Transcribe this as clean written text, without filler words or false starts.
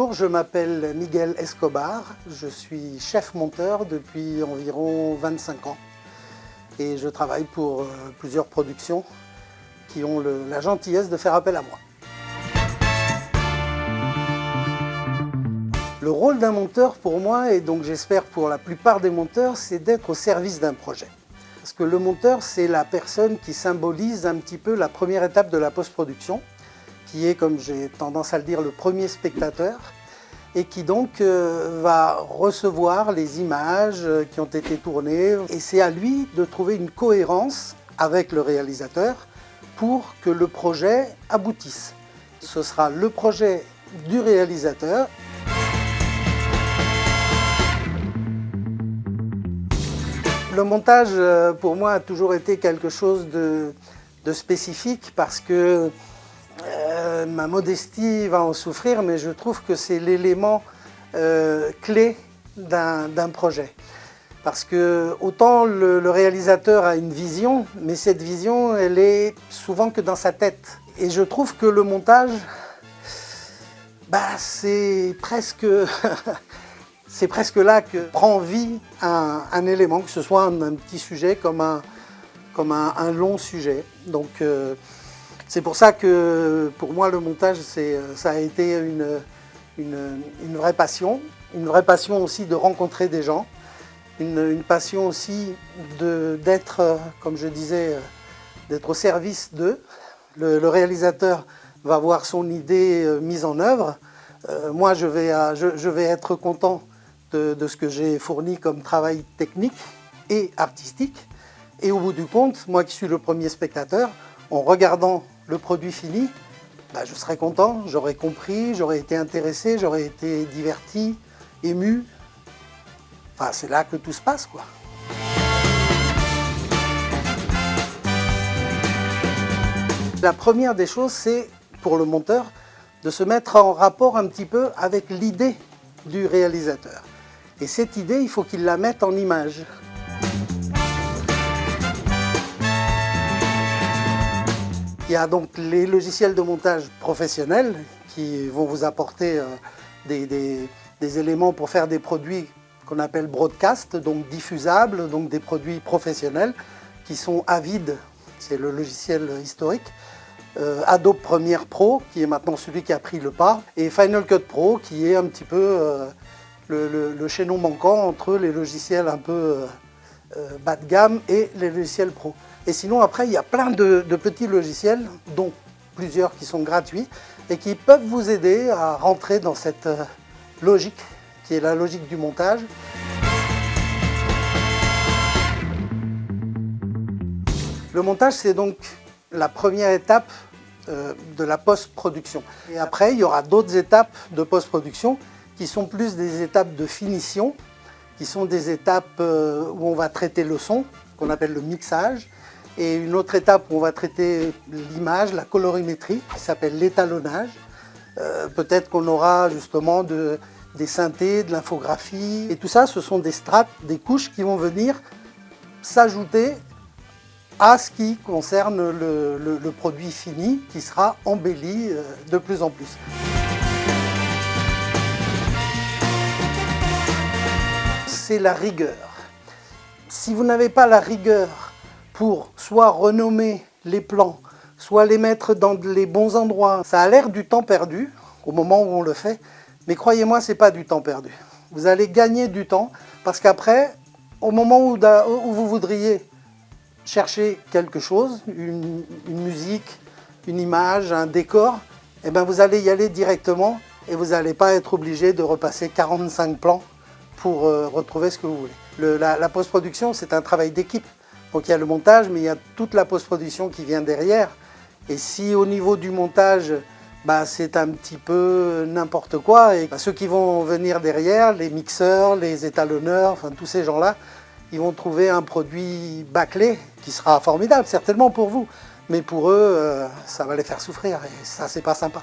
Bonjour, je m'appelle Miguel Escobar, je suis chef monteur depuis environ 25 ans et je travaille pour plusieurs productions qui ont la gentillesse de faire appel à moi. Le rôle d'un monteur pour moi, et donc j'espère pour la plupart des monteurs, c'est d'être au service d'un projet. Parce que le monteur, c'est la personne qui symbolise un petit peu la première étape de la post-production, qui est, comme j'ai tendance à le dire, le premier spectateur, et qui donc va recevoir les images qui ont été tournées. Et c'est à lui de trouver une cohérence avec le réalisateur pour que le projet aboutisse. Ce sera le projet du réalisateur. Le montage, pour moi, a toujours été quelque chose de spécifique parce que ma modestie va en souffrir, mais je trouve que c'est l'élément clé d'un projet. Parce que autant le réalisateur a une vision, mais cette vision, elle est souvent que dans sa tête. Et je trouve que le montage, c'est presque... c'est presque là que prend vie un élément, que ce soit un petit sujet comme un long sujet. Donc c'est pour ça que pour moi le montage ça a été une vraie passion aussi de rencontrer des gens, une passion aussi d'être, comme je disais, d'être au service d'eux. Le réalisateur va voir son idée mise en œuvre. Moi je vais être content de ce que j'ai fourni comme travail technique et artistique. Et au bout du compte, moi qui suis le premier spectateur, en regardant le produit fini, je serai content, j'aurai compris, j'aurai été intéressé, j'aurai été diverti, ému. Enfin, c'est là que tout se passe, quoi. La première des choses, c'est pour le monteur de se mettre en rapport un petit peu avec l'idée du réalisateur. Et cette idée, il faut qu'il la mette en image. Il y a donc les logiciels de montage professionnels qui vont vous apporter des éléments pour faire des produits qu'on appelle broadcast, donc diffusables, donc des produits professionnels qui sont Avid, c'est le logiciel historique, Adobe Premiere Pro, qui est maintenant celui qui a pris le pas, et Final Cut Pro, qui est un petit peu le chaînon manquant entre les logiciels un peu bas de gamme et les logiciels pro. Et sinon, après, il y a plein de petits logiciels, dont plusieurs qui sont gratuits, et qui peuvent vous aider à rentrer dans cette logique, qui est la logique du montage. Le montage, c'est donc la première étape de la post-production. Et après, il y aura d'autres étapes de post-production qui sont plus des étapes de finition, qui sont des étapes où on va traiter le son, qu'on appelle le mixage, et une autre étape où on va traiter l'image, la colorimétrie, qui s'appelle l'étalonnage. Peut-être qu'on aura justement des synthés, de l'infographie, et tout ça, ce sont des strates, des couches qui vont venir s'ajouter à ce qui concerne le produit fini, qui sera embelli de plus en plus. C'est la rigueur. Si vous n'avez pas la rigueur pour soit renommer les plans, soit les mettre dans les bons endroits, ça a l'air du temps perdu au moment où on le fait, mais croyez-moi, ce n'est pas du temps perdu. Vous allez gagner du temps parce qu'après, au moment où vous voudriez chercher quelque chose, une musique, une image, un décor, eh bien vous allez y aller directement et vous n'allez pas être obligé de repasser 45 plans pour retrouver ce que vous voulez. La post-production, c'est un travail d'équipe. Donc il y a le montage, mais il y a toute la post-production qui vient derrière. Et si au niveau du montage, c'est un petit peu n'importe quoi, et ceux qui vont venir derrière, les mixeurs, les étalonneurs, enfin tous ces gens-là, ils vont trouver un produit bâclé qui sera formidable, certainement pour vous. Mais pour eux, ça va les faire souffrir et ça, c'est pas sympa.